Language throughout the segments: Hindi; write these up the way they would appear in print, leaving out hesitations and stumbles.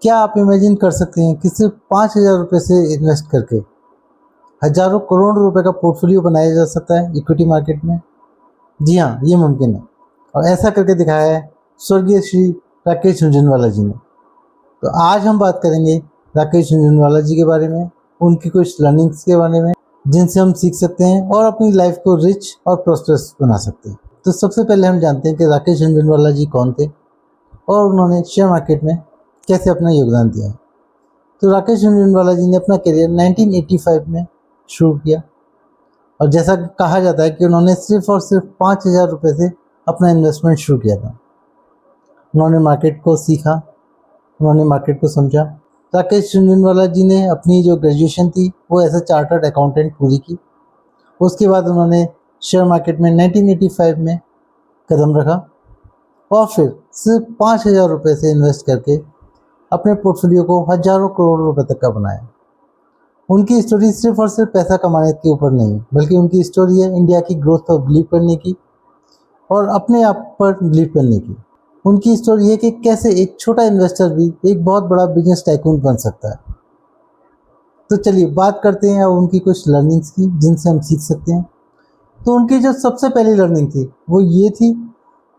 क्या आप इमेजिन कर सकते हैं कि सिर्फ 5,000 रुपये से इन्वेस्ट करके हज़ारों करोड़ रुपए का पोर्टफोलियो बनाया जा सकता है इक्विटी मार्केट में? जी हाँ, ये मुमकिन है और ऐसा करके दिखाया है स्वर्गीय श्री राकेश झुनझुनवाला जी ने। तो आज हम बात करेंगे राकेश झुनझुनवाला जी के बारे में, उनकी कुछ लर्निंग्स के बारे में जिनसे हम सीख सकते हैं और अपनी लाइफ को रिच और प्रॉस्परस बना सकते हैं। तो सबसे पहले हम जानते हैं कि राकेश झुनझुनवाला जी कौन थे और उन्होंने शेयर मार्केट में कैसे अपना योगदान दिया है। तो राकेश झुनझुनवाला जी ने अपना करियर 1985 में शुरू किया और जैसा कहा जाता है कि उन्होंने सिर्फ और सिर्फ 5,000 रुपये से अपना इन्वेस्टमेंट शुरू किया था। उन्होंने मार्केट को सीखा, उन्होंने मार्केट को समझा। राकेश झुनझुनवाला जी ने अपनी जो ग्रेजुएशन थी वो एज ए चार्टर्ड अकाउंटेंट पूरी की। उसके बाद उन्होंने शेयर मार्केट में 1985 में कदम रखा और फिर सिर्फ 5,000 रुपये से इन्वेस्ट करके अपने पोर्टफोलियो को हज़ारों करोड़ रुपए तक का बनाया। उनकी स्टोरी सिर्फ और सिर्फ पैसा कमाने के ऊपर नहीं, बल्कि उनकी स्टोरी है इंडिया की ग्रोथ पर बिलीव करने की और अपने आप पर बिलीव करने की। उनकी स्टोरी है कि कैसे एक छोटा इन्वेस्टर भी एक बहुत बड़ा बिजनेस टाइकून बन सकता है। तो चलिए बात करते हैं अब उनकी कुछ लर्निंग्स की जिनसे हम सीख सकते हैं। तो उनकी जो सबसे पहली लर्निंग थी वो ये थी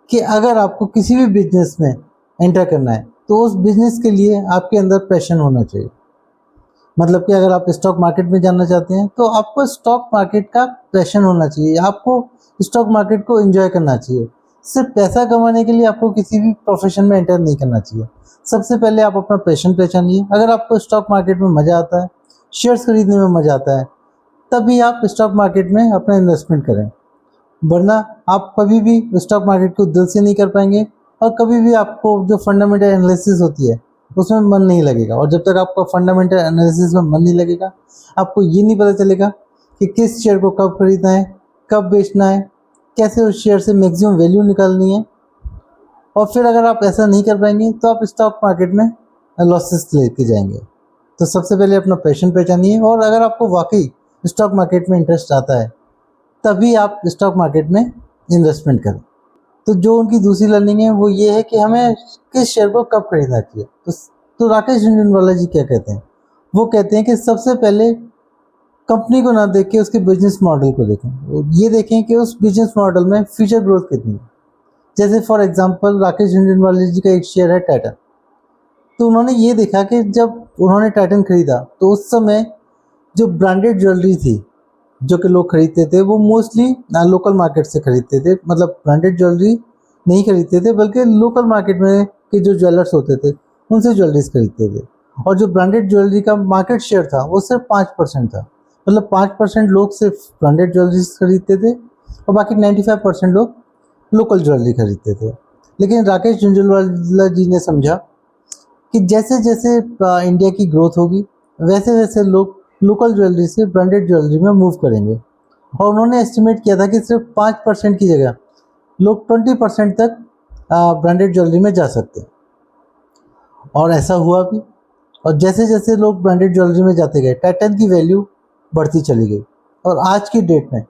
कि अगर आपको किसी भी बिजनेस में एंटर करना है तो उस बिजनेस के लिए आपके अंदर पैशन होना चाहिए। मतलब कि अगर आप स्टॉक मार्केट में जाना चाहते हैं तो आपको स्टॉक मार्केट का पैशन होना चाहिए, आपको स्टॉक मार्केट को एंजॉय करना चाहिए। सिर्फ पैसा कमाने के लिए आपको किसी भी प्रोफेशन में एंटर नहीं करना चाहिए। सबसे पहले आप अपना पैशन पहचानिए। अगर आपको स्टॉक मार्केट में मज़ा आता है, शेयर्स खरीदने में मज़ा आता है, तभी आप स्टॉक मार्केट में अपना इन्वेस्टमेंट करें, वरना आप कभी भी स्टॉक मार्केट को दिल से नहीं कर पाएंगे और कभी भी आपको जो फंडामेंटल एनालिसिस होती है उसमें मन नहीं लगेगा। और जब तक आपका फंडामेंटल एनालिसिस में मन नहीं लगेगा, आपको ये नहीं पता चलेगा कि किस शेयर को कब खरीदना है, कब बेचना है, कैसे उस शेयर से मैक्सिमम वैल्यू निकालनी है। और फिर अगर आप ऐसा नहीं कर पाएंगे तो आप स्टॉक मार्केट में लॉसेस लेके जाएंगे। तो सबसे पहले अपना पैशन पहचानिए और अगर आपको वाकई स्टॉक मार्केट में इंटरेस्ट आता है तभी आप स्टॉक मार्केट में इन्वेस्टमेंट करें। तो जो उनकी दूसरी लर्निंग है वो ये है कि हमें किस शेयर को कब खरीदना चाहिए। तो राकेश झुनझुनवाला जी क्या कहते हैं? वो कहते हैं कि सबसे पहले कंपनी को ना देख के उसके बिजनेस मॉडल को देखें। ये देखें कि उस बिजनेस मॉडल में फ्यूचर ग्रोथ कितनी है। जैसे फॉर एग्जांपल राकेश झुनझुनवाला जी का एक शेयर है टाइटन। तो उन्होंने ये देखा कि जब उन्होंने टाइटन खरीदा तो उस समय जो ब्रांडेड ज्वेलरी थी जो कि लोग खरीदते थे वो मोस्टली लोकल मार्केट से खरीदते थे। मतलब ब्रांडेड ज्वेलरी नहीं खरीदते थे बल्कि लोकल मार्केट में के जो ज्वेलर्स होते थे उनसे ज्वेलरीज खरीदते थे। और जो ब्रांडेड ज्वेलरी का मार्केट शेयर था वो सिर्फ 5% था। मतलब 5% लोग सिर्फ ब्रांडेड ज्वेलरीज खरीदते थे और बाकी 95% लोग लोकल ज्वेलरी खरीदते थे। लेकिन राकेश झुनझुनवाला जी ने समझा कि जैसे जैसे इंडिया की ग्रोथ होगी वैसे वैसे लोग लोकल ज्वेलरी से ब्रांडेड ज्वेलरी में मूव करेंगे। और उन्होंने एस्टिमेट किया था कि सिर्फ 5% की जगह लोग 20% तक ब्रांडेड ज्वेलरी में जा सकते हैं। और ऐसा हुआ भी। और जैसे जैसे लोग ब्रांडेड ज्वेलरी में जाते गए टाइटन की वैल्यू बढ़ती चली गई और आज की डेट में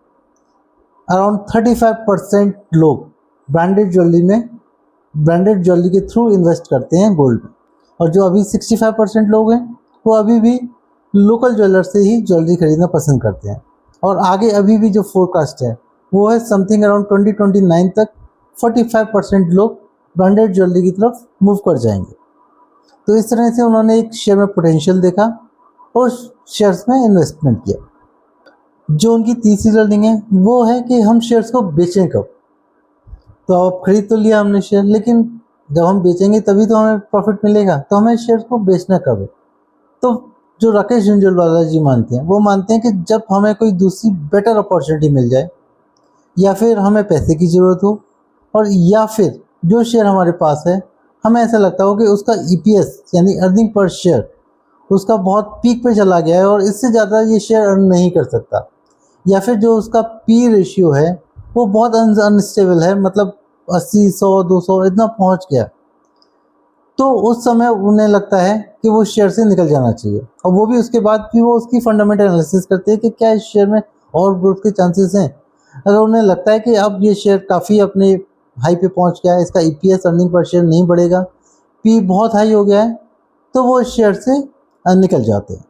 अराउंड 35% लोग ब्रांडेड ज्वेलरी के थ्रू इन्वेस्ट करते हैं गोल्ड में। और जो अभी 65% लोग हैं वो अभी भी लोकल ज्वेलर से ही ज्वेलरी खरीदना पसंद करते हैं। और आगे अभी भी जो फोरकास्ट है वो है समथिंग अराउंड 2029 तक 45% लोग ब्रांडेड ज्वेलरी की तरफ मूव कर जाएंगे। तो इस तरह से उन्होंने एक शेयर में पोटेंशियल देखा और शेयर्स में इन्वेस्टमेंट किया। जो उनकी तीसरी लर्निंग है वो है कि हम शेयर्स को बेचें कब। तो अब खरीद तो लिया हमने शेयर, लेकिन जब हम बेचेंगे तभी तो हमें प्रॉफिट मिलेगा। तो हमें शेयर्स को बेचना कब है? तो जो राकेश झुनझुनवाला जी मानते हैं वो मानते हैं कि जब हमें कोई दूसरी बेटर अपॉर्चुनिटी मिल जाए या फिर हमें पैसे की ज़रूरत हो और या फिर जो शेयर हमारे पास है हमें ऐसा लगता हो कि उसका ईपीएस यानी अर्निंग पर शेयर उसका बहुत पीक पे चला गया है और इससे ज़्यादा ये शेयर अर्न नहीं कर सकता, या फिर जो उसका पी रेशियो है वो बहुत अनस्टेबल है, मतलब 80, 100, 200 इतना पहुंच गया। तो उस समय उन्हें लगता है कि वो शेयर से निकल जाना चाहिए। और वो भी उसके बाद भी वो उसकी फंडामेंटल एनालिसिस करते हैं कि क्या इस शेयर में और ग्रोथ के चांसेस हैं। अगर उन्हें लगता है कि अब ये शेयर काफ़ी अपने हाई पे पहुंच गया है, इसका ईपीएस अर्निंग पर शेयर नहीं बढ़ेगा, पी बहुत हाई हो गया है, तो वो इस शेयर से निकल जाते हैं।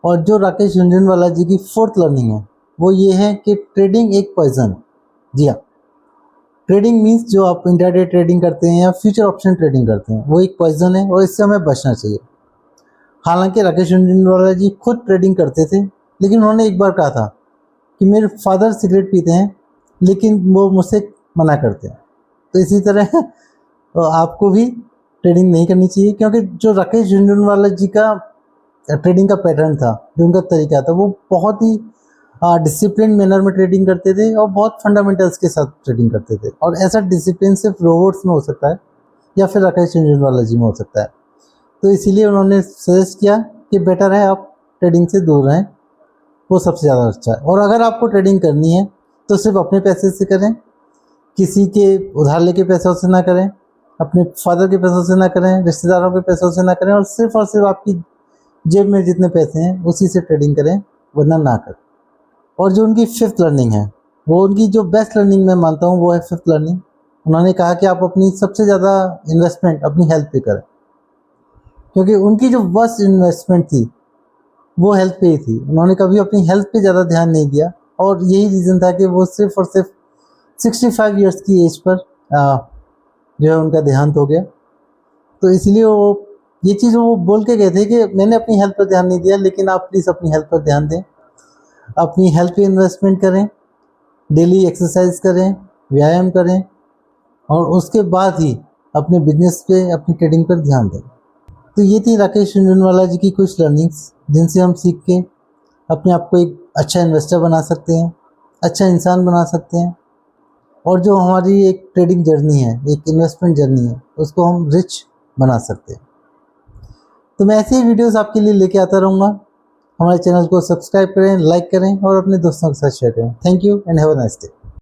और जो राकेश झुनझुनवाला जी की फोर्थ लर्निंग है वो ये है कि ट्रेडिंग एक पॉइजन है। जी हाँ, ट्रेडिंग मीन्स जो आप इंट्राडे ट्रेडिंग करते हैं या फ्यूचर ऑप्शन ट्रेडिंग करते हैं वो एक पॉइजन है और इससे हमें बचना चाहिए। हालांकि राकेश झुनझुनवाला जी खुद ट्रेडिंग करते थे, लेकिन उन्होंने एक बार कहा था कि मेरे फादर सिगरेट पीते हैं लेकिन वो मुझसे मना करते हैं। तो इसी तरह आपको भी ट्रेडिंग नहीं करनी चाहिए, क्योंकि जो राकेश झुनझुनवाला जी का ट्रेडिंग का पैटर्न था, जो उनका तरीका था, वो बहुत ही डिसिप्लिन मैनर में ट्रेडिंग करते थे और बहुत फंडामेंटल्स के साथ ट्रेडिंग करते थे। और ऐसा डिसिप्लिन सिर्फ रोबोट्स में हो सकता है या फिर राकेश झुनझुनवाला जी में हो सकता है। तो इसीलिए उन्होंने सजेस्ट किया कि बेटर है आप ट्रेडिंग से दूर रहें, वो सबसे ज़्यादा अच्छा है। और अगर आपको ट्रेडिंग करनी है तो सिर्फ अपने पैसे से करें, किसी के उधार लेके पैसों से ना करें, अपने फादर के पैसों से ना करें, रिश्तेदारों के पैसों से ना करें, और सिर्फ आपकी जेब में जितने पैसे हैं उसी से ट्रेडिंग करें, वरना ना करें। और जो उनकी फिफ्थ लर्निंग है, वो उनकी जो बेस्ट लर्निंग मैं मानता हूँ वो है फिफ्थ लर्निंग। उन्होंने कहा कि आप अपनी सबसे ज़्यादा इन्वेस्टमेंट अपनी हेल्थ पे करें, क्योंकि उनकी जो वर्स्ट इन्वेस्टमेंट थी वो हेल्थ पे ही थी। उन्होंने कभी अपनी हेल्थ पे ज़्यादा ध्यान नहीं दिया, और यही रीज़न था कि वो सिर्फ और सिर्फ 65 ईयर्स की एज पर जो है उनका देहांत हो गया। तो इसलिए वो ये चीज़ वो बोल के गए थे कि मैंने अपनी हेल्थ पर ध्यान नहीं दिया, लेकिन आप प्लीज़ अपनी हेल्थ पर ध्यान दें, अपनी हेल्थ पे इन्वेस्टमेंट करें, डेली एक्सरसाइज करें, व्यायाम करें, और उसके बाद ही अपने बिजनेस पे, अपनी ट्रेडिंग पर ध्यान दें। तो ये थी राकेश झुनझुनवाला जी की कुछ लर्निंग्स, जिनसे हम सीख के अपने आप को एक अच्छा इन्वेस्टर बना सकते हैं, अच्छा इंसान बना सकते हैं, और जो हमारी एक ट्रेडिंग जर्नी है, एक इन्वेस्टमेंट जर्नी है, उसको हम रिच बना सकते हैं। तो मैं ऐसे ही वीडियोस आपके लिए लेके आता रहूँगा। हमारे चैनल को सब्सक्राइब करें, लाइक करें और अपने दोस्तों के साथ शेयर करें। Thank you and have a nice day.